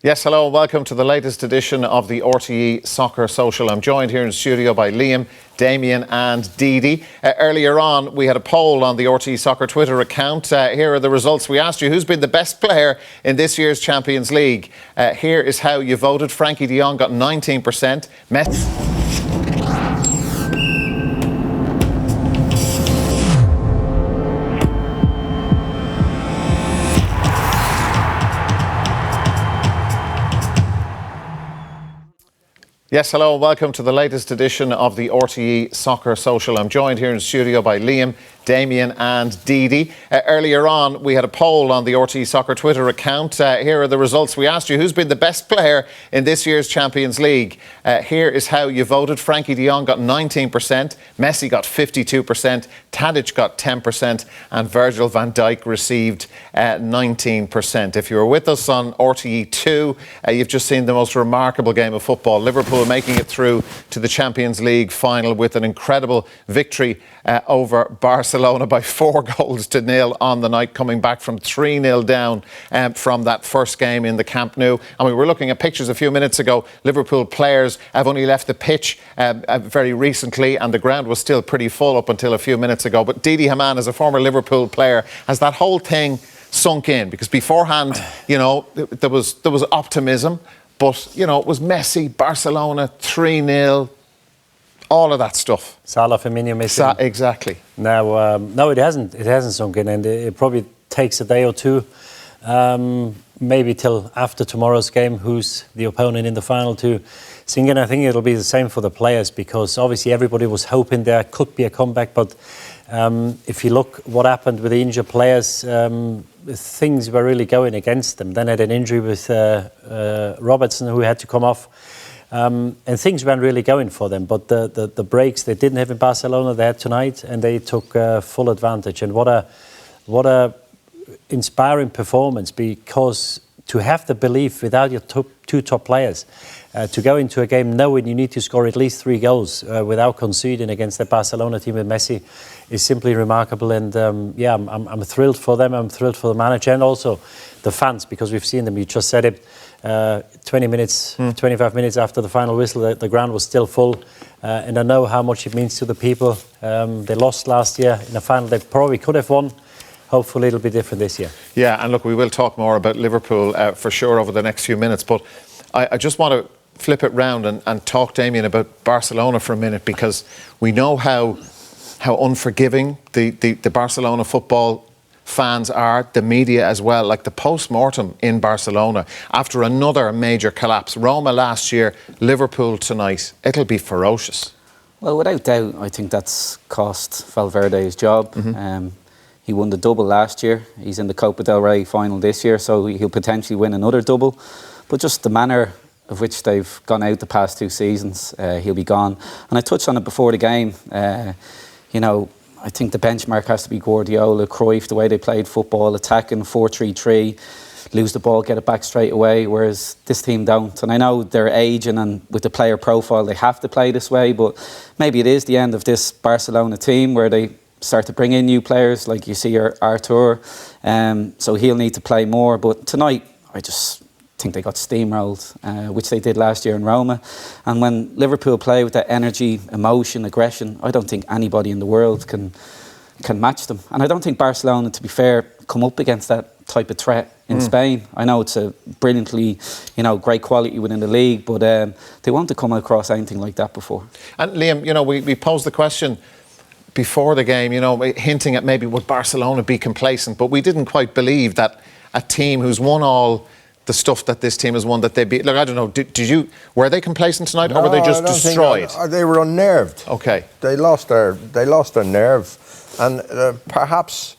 Yes, hello and welcome to the latest edition of the RTE Soccer Social. I'm joined here in studio by Liam, Damien and Didi. Earlier on, we had a poll on the RTE Soccer Twitter account. Here are the results. We asked you who's been the best player in this year's Champions League. Here is how you voted. Frankie de Jong got 19%. Messi. Yes, hello and welcome to the latest edition of the RTE Soccer Social. I'm joined here in studio by Liam, Damien and Didi. Earlier on, we had a poll on the RTE Soccer Twitter account. Here are the results. We asked you who's been the best player in this year's Champions League. Here is how you voted. Frankie de Jong got 19%, Messi got 52%, Tadic got 10% and Virgil van Dijk received 19%. If you were with us on RTE2, you've just seen the most remarkable game of football. Liverpool making it through to the Champions League final with an incredible victory over Barcelona by 4-0 on the night, coming back from 3-0 down from that first game in the Camp Nou. And we were looking at pictures a few minutes ago. Liverpool players have only left the pitch very recently, and the ground was still pretty full up until a few minutes ago. But Didi Hamann, as a former Liverpool player, has that whole thing sunk in? Because beforehand, you know, there was optimism, but, you know, it was Messi, Barcelona, 3-0, all of that stuff. Salah, Firmino missing. Exactly. Now, no, it hasn't. It hasn't sunk in, and it probably takes a day or two, maybe till after tomorrow's game, who's the opponent in the final, to sink in. I think it'll be the same for the players, because obviously everybody was hoping there could be a comeback, but if you look what happened with the injured players, things were really going against them. Then had an injury with Robertson, who had to come off. And things weren't really going for them, but the breaks they didn't have in Barcelona, they had tonight, and they took full advantage. And what a inspiring performance, because to have the belief without your two top players, to go into a game knowing you need to score at least 3 goals without conceding against the Barcelona team with Messi is simply remarkable. And I'm thrilled for them. I'm thrilled for the manager and also the fans, because we've seen them. You just said it. 25 minutes after the final whistle, the ground was still full, and I know how much it means to the people. They lost last year in the final. They probably could have won. Hopefully it'll be different this year. Yeah, and look, we will talk more about Liverpool for sure over the next few minutes, but I just want to flip it round and talk, Damien, about Barcelona for a minute, because we know how unforgiving the Barcelona football fans are, the media as well. Like the post-mortem in Barcelona after another major collapse. Roma last year, Liverpool tonight. It'll be ferocious. Well, without doubt, I think that's cost Valverde his job. He won the double last year. He's in the Copa del Rey final this year, so he'll potentially win another double. But just the manner of which they've gone out the past 2 seasons, he'll be gone. And I touched on it before the game. You know, I think the benchmark has to be Guardiola, Cruyff, the way they played football, attacking 4-3-3, lose the ball, get it back straight away, whereas this team don't. And I know they're aging, and with the player profile they have to play this way, but maybe it is the end of this Barcelona team where they start to bring in new players, like you see Artur, so he'll need to play more. But tonight, I just think they got steamrolled, which they did last year in Roma. And when Liverpool play with that energy, emotion, aggression, I don't think anybody in the world can match them. And I don't think Barcelona, to be fair, come up against that type of threat in Spain. I know it's a brilliantly, great quality within the league, but they won't have come across anything like that before. And Liam, we posed the question before the game, hinting at maybe would Barcelona be complacent, but we didn't quite believe that a team who's won all the stuff that this team has won, that they beat. Look, I don't know. Were they complacent tonight, or were they just destroyed? They were unnerved. Okay. They lost their nerve, and perhaps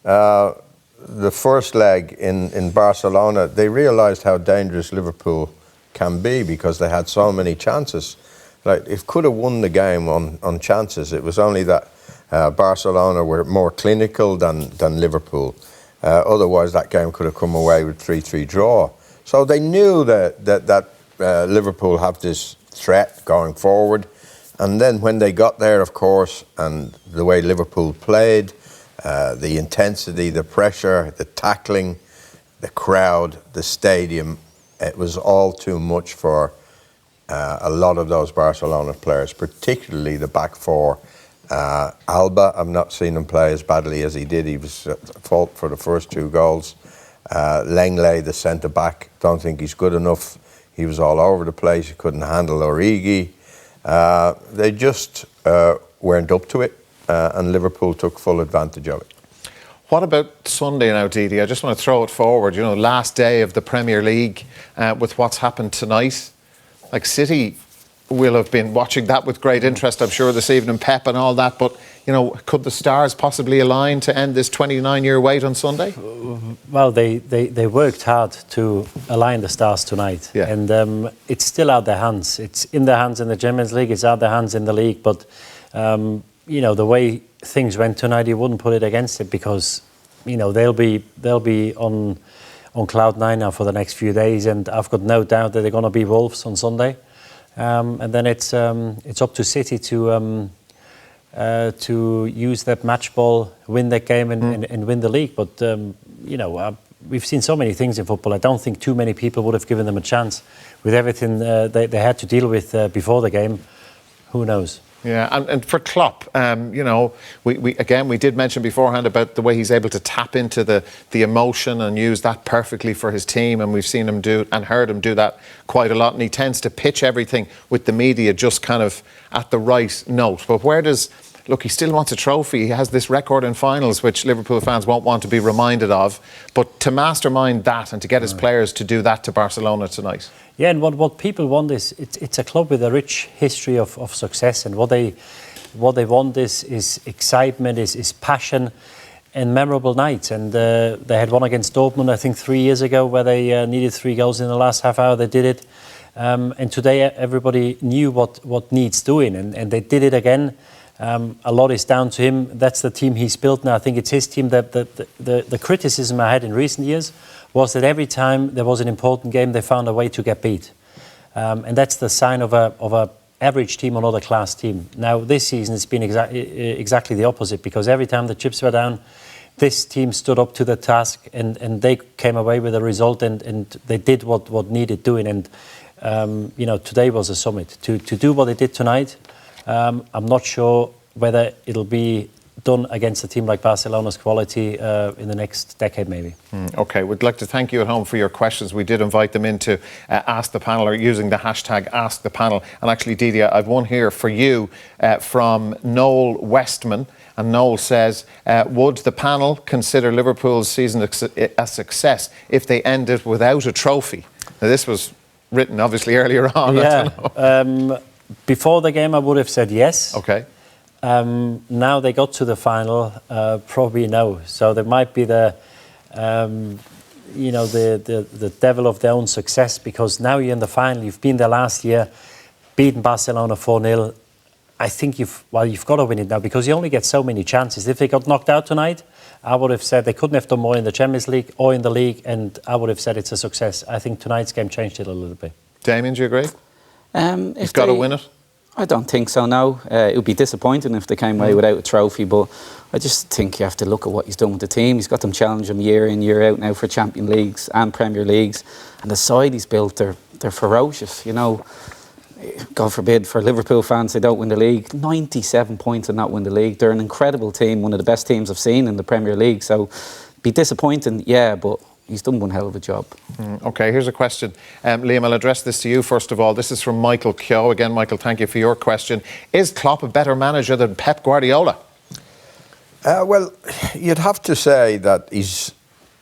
the first leg in Barcelona, they realised how dangerous Liverpool can be because they had so many chances. Like, it could have won the game on chances. It was only that Barcelona were more clinical than Liverpool. Otherwise, that game could have come away with 3-3 draw. So they knew that Liverpool have this threat going forward. And then when they got there, of course, and the way Liverpool played, the intensity, the pressure, the tackling, the crowd, the stadium, it was all too much for a lot of those Barcelona players, particularly the back four. Alba, I've not seen him play as badly as he did. He was at fault for the first 2 goals. Lenglet, the centre-back, don't think he's good enough. He was all over the place. He couldn't handle Origi. They just weren't up to it, and Liverpool took full advantage of it. What about Sunday now, Didi? I just want to throw it forward. You know, last day of the Premier League with what's happened tonight. Like, City will have been watching that with great interest, I'm sure, this evening, Pep and all that. But, you know, could the stars possibly align to end this 29-year wait on Sunday? Well, they worked hard to align the stars tonight. Yeah. And it's still out their hands. It's in their hands in the Champions League. It's out their hands in the league. But, you know, the way things went tonight, you wouldn't put it against it, because, you know, they'll be on cloud nine now for the next few days. And I've got no doubt that they're going to be Wolves on Sunday. And then it's up to City to use that match ball, win that game, and win the league. But you know, we've seen so many things in football. I don't think too many people would have given them a chance with everything they had to deal with before the game. Who knows? Yeah, and for Klopp, you know, we did mention beforehand about the way he's able to tap into the emotion and use that perfectly for his team, and we've seen him do and heard him do that quite a lot, and he tends to pitch everything with the media just kind of at the right note. But look, he still wants a trophy. He has this record in finals, which Liverpool fans won't want to be reminded of. But to mastermind that and to get his players to do that to Barcelona tonight. Yeah, and what people want is it's a club with a rich history of success, and what they want is excitement, is passion, and memorable nights. And they had one against Dortmund, I think 3 years ago, where they needed 3 goals in the last half hour. They did it, and today everybody knew what needs doing, and they did it again. A lot is down to him. That's the team he's built now. I think it's his team. That the criticism I had in recent years was that every time there was an important game, they found a way to get beat, and that's the sign of a average team or not a class team. Now this season it's been exactly the opposite, because every time the chips were down, this team stood up to the task, and they came away with a result, and they did what needed doing. And you know, today was a summit to do what they did tonight. I'm not sure whether it'll be done against a team like Barcelona's quality in the next decade, maybe. OK, we'd like to thank you at home for your questions. We did invite them in to Ask the Panel, or using the hashtag Ask the Panel. And actually, Didi, I've one here for you from Noel Westman. And Noel says, would the panel consider Liverpool's season a success if they ended without a trophy? Now, this was written, obviously, earlier on. Yeah. Before the game, I would have said yes. OK. Now they got to the final, probably no. So there might be the devil of their own success, because now you're in the final. You've been there last year, beaten Barcelona 4-0. I think you've got to win it now, because you only get so many chances. If they got knocked out tonight, I would have said they couldn't have done more in the Champions League or in the league, and I would have said it's a success. I think tonight's game changed it a little bit. Damien, do you agree? He's got to win it? I don't think so, no. It would be disappointing if they came away without a trophy, but I just think you have to look at what he's done with the team. He's got them challenging year in, year out now for Champions Leagues and Premier Leagues, and the side he's built, they're ferocious, you know. God forbid, for Liverpool fans, they don't win the league. 97 points and not win the league. They're an incredible team, one of the best teams I've seen in the Premier League, so be disappointing, yeah, but he's done one hell of a job. OK, here's a question. Liam, I'll address this to you first of all. This is from Michael Keogh. Again, Michael, thank you for your question. Is Klopp a better manager than Pep Guardiola? Well, you'd have to say that he's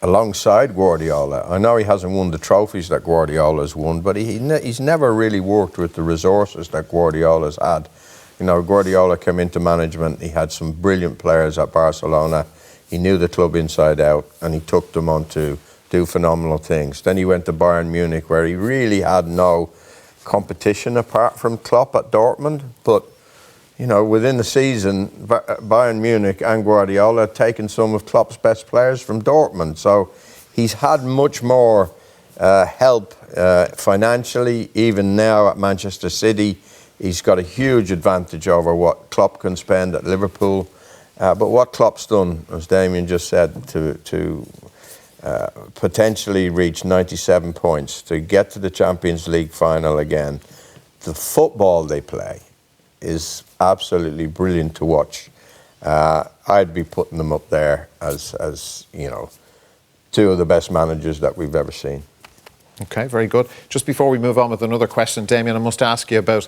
alongside Guardiola. I know he hasn't won the trophies that Guardiola's won, but he's never really worked with the resources that Guardiola's had. You know, Guardiola came into management, he had some brilliant players at Barcelona. He knew the club inside out, and he took them on to do phenomenal things. Then he went to Bayern Munich, where he really had no competition apart from Klopp at Dortmund. But, you know, within the season, Bayern Munich and Guardiola had taken some of Klopp's best players from Dortmund. So he's had much more help financially. Even now at Manchester City, he's got a huge advantage over what Klopp can spend at Liverpool. But what Klopp's done, as Damien just said, to potentially reach 97 points, to get to the Champions League final again. The football they play is absolutely brilliant to watch. I'd be putting them up there as you know, two of the best managers that we've ever seen. Okay, very good. Just before we move on with another question, Damien, I must ask you about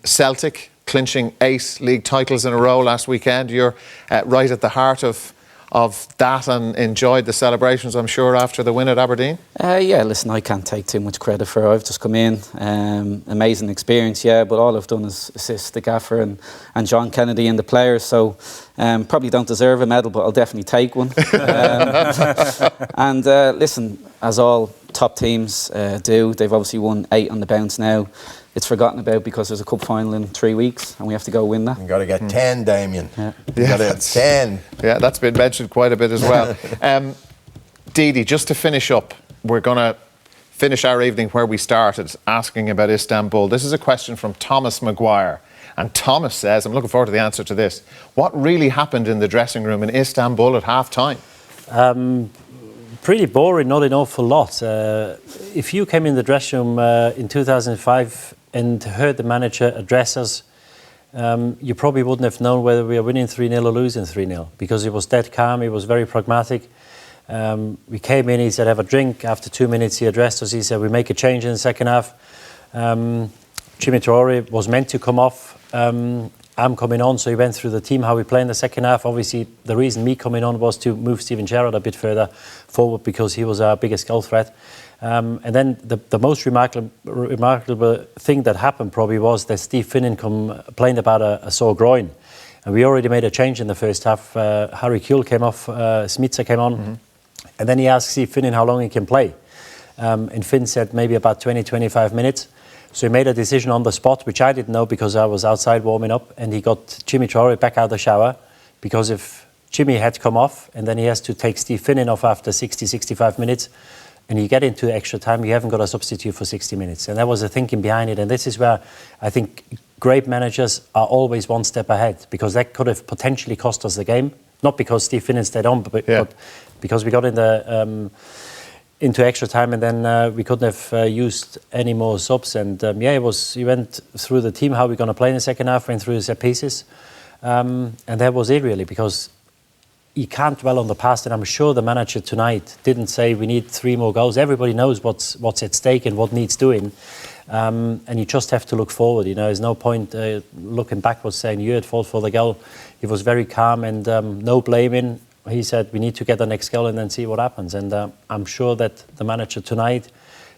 Celtic clinching 8 league titles in a row last weekend. You're right at the heart of that and enjoyed the celebrations, I'm sure, after the win at Aberdeen. Yeah, listen, I can't take too much credit for it. I've just come in, amazing experience, yeah, but all I've done is assist the gaffer and John Kennedy and the players, so probably don't deserve a medal, but I'll definitely take one. And listen, as all top teams do, they've obviously won 8 on the bounce now. It's forgotten about because there's a cup final in 3 weeks and we have to go win that. You've got to get 10, Damien. Yeah. You've got to get 10. Yeah, that's been mentioned quite a bit as well. Didi, just to finish up, we're going to finish our evening where we started, asking about Istanbul. This is a question from Thomas Maguire. And Thomas says, I'm looking forward to the answer to this, what really happened in the dressing room in Istanbul at half-time? Pretty boring, not an awful lot. If you came in the dressing room in 2005 and heard the manager address us, you probably wouldn't have known whether we were winning 3-0 or losing 3-0 because he was dead calm, he was very pragmatic. We came in, he said, have a drink. After 2 minutes, he addressed us. He said, we make a change in the second half. Jimmy Traore was meant to come off. I'm coming on, so he went through the team, how we play in the second half. Obviously, the reason me coming on was to move Steven Gerrard a bit further forward because he was our biggest goal threat. And then the most remarkable thing that happened probably was that Steve Finnan complained about a sore groin. And we already made a change in the first half. Harry Kewell came off, Smitsa came on. Mm-hmm. And then he asked Steve Finnan how long he can play. And Finn said maybe about 20-25 minutes. So he made a decision on the spot, which I didn't know because I was outside warming up, and he got Jimmy Traore back out of the shower because if Jimmy had come off and then he has to take Steve Finnan off after 60-65 minutes and you get into extra time, you haven't got a substitute for 60 minutes. And that was the thinking behind it. And this is where I think great managers are always one step ahead because that could have potentially cost us the game. Not because Steve Finnan stayed on, but because we got in the... into extra time, and then we couldn't have used any more subs. And he went through the team, how we're going to play in the second half, went through the set pieces, and that was it really, because you can't dwell on the past. And I'm sure the manager tonight didn't say we need 3 more goals. Everybody knows what's at stake and what needs doing, and you just have to look forward. You know, there's no point looking backwards saying you had fault for the goal. He was very calm and no blaming. He said, we need to get the next goal and then see what happens. And I'm sure that the manager tonight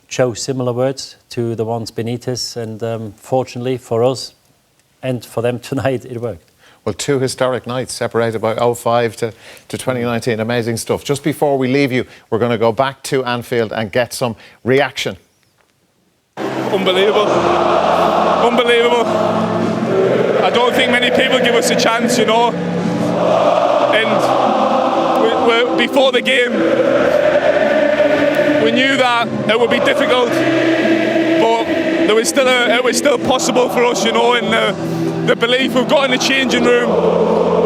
chose similar words to the ones Benitez. And fortunately for us and for them tonight, it worked. Well, 2 historic nights separated by 05 to 2019. Amazing stuff. Just before we leave you, we're going to go back to Anfield and get some reaction. Unbelievable. Unbelievable. I don't think many people give us a chance, you know. And before the game, we knew that it would be difficult, but it was still possible for us, you know. And the belief we've got in the changing room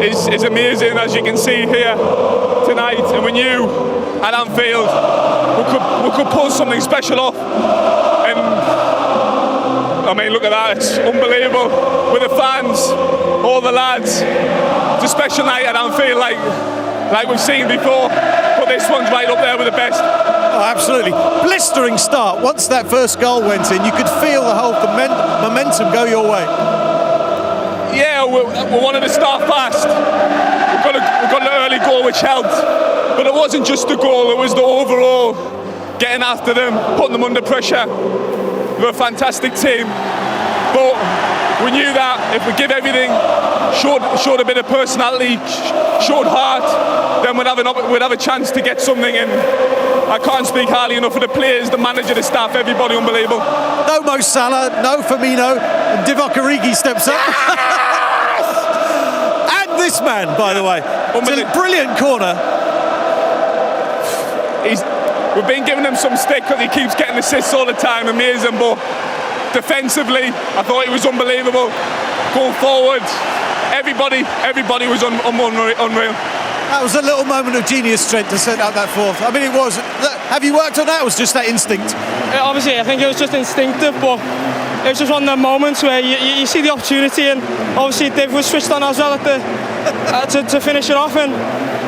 is amazing, as you can see here tonight. And we knew at Anfield we could pull something special off. And I mean, look at that, it's unbelievable. With the fans, all the lads, it's a special night at Anfield, like we've seen before, but this one's right up there with the best. Oh, absolutely. Blistering start. Once that first goal went in, you could feel the whole momentum go your way. Yeah, we wanted to start fast. We got an early goal which helped, but it wasn't just the goal, it was the overall getting after them, putting them under pressure. We're a fantastic team, but we knew that if we give everything, showed a bit of personality, showed heart, then we'd have a chance to get something. And I can't speak highly enough of the players, the manager, the staff, everybody unbelievable. No Mo Salah, no Firmino, and Divock Origi steps up. And this man, by the way, it's a brilliant corner. We've been giving him some stick because he keeps getting assists all the time, amazing, but defensively, I thought he was unbelievable. Going forward, everybody was unreal. That was a little moment of genius, Trent, to set up that fourth. I mean, it was. Have you worked on that, or was just that instinct? Obviously, I think it was just instinctive, but it was just one of the moments where you see the opportunity, and obviously Dave was switched on as well to finish it off, and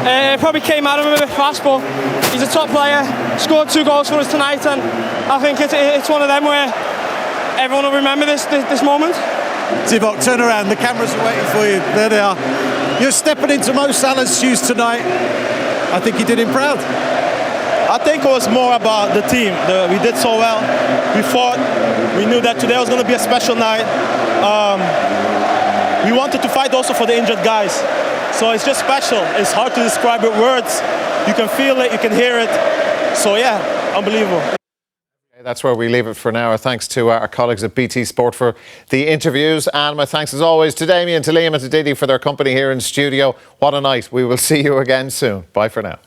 it probably came at him a bit fast, but he's a top player, scored 2 goals for us tonight, and I think it's one of them where everyone will remember this moment. Divock, turn around, the cameras are waiting for you. There they are. You're stepping into Mo Salah's shoes tonight. I think you did him proud. I think it was more about the team. We did so well. We fought. We knew that today was going to be a special night. We wanted to fight also for the injured guys. So it's just special. It's hard to describe with words. You can feel it, you can hear it. So yeah, unbelievable. That's where we leave it for now. Our thanks to our colleagues at BT Sport for the interviews. And my thanks as always to Damien, to Liam and to Didi for their company here in studio. What a night. We will see you again soon. Bye for now.